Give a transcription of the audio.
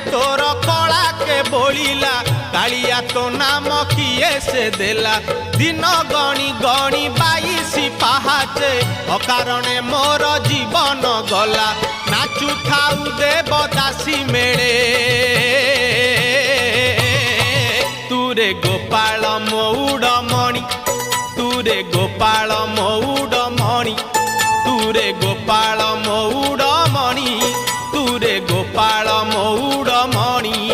तोर कला के बोलिला कालिया तो नाम किए से देला दिन गणी गणी 22 पाहाचे अकारणे मोर जीवन गला नाचु थाउ देवदासी मेले तुरे गोपाल मौड़मणि तुरे गोपाल मौड़मणि तुरे गोपाल मौड़मणि तुरे गोपाल मौड़मणि।